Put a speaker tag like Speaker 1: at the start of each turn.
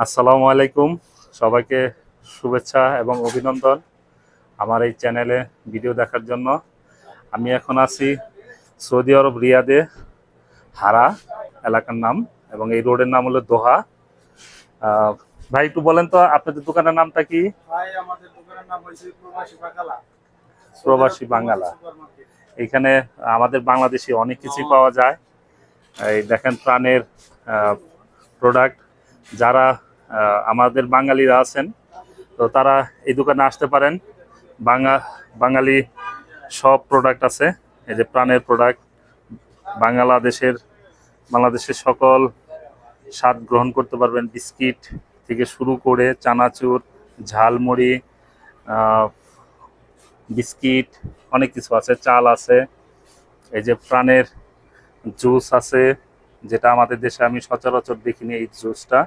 Speaker 1: আসসালামু আলাইকুম। সবাইকে শুভেচ্ছা এবং অভিনন্দন আমার এই চ্যানেলে ভিডিও দেখার জন্য। আমি এখন আছি সৌদি আরব রিয়াদে, হারা এলাকার নাম, এবং এই রোডের নাম হলো দোহা। ভাই একটু বলেন তো আপনাদের দোকানের নামটা কি?
Speaker 2: ভাই আমাদের দোকানের নাম হয়েছে প্রবাসী বাঙ্গালা।
Speaker 1: প্রবাসী বাঙ্গালা। এখানে আমাদের বাংলাদেশি অনেক কিছুই পাওয়া যায়। এই দেখেন প্রাণের প্রোডাক্ট। যারা আমাদের বাঙালিরা আছেন, তো তারা এই দোকানে আসতে পারেন। বাঙালি সব প্রোডাক্ট আছে। এই যে প্রাণের প্রোডাক্ট, বাংলাদেশের সকল স্বাদ গ্রহণ করতে পারবেন। বিস্কিট থেকে শুরু করে চানাচুর, ঝালমুড়ি, বিস্কিট, অনেক কিছু আছে। চাল আছে। এই যে প্রাণের জুস আছে, যেটা আমাদের দেশে আমি সচরাচর দেখিনি এই জুসটা।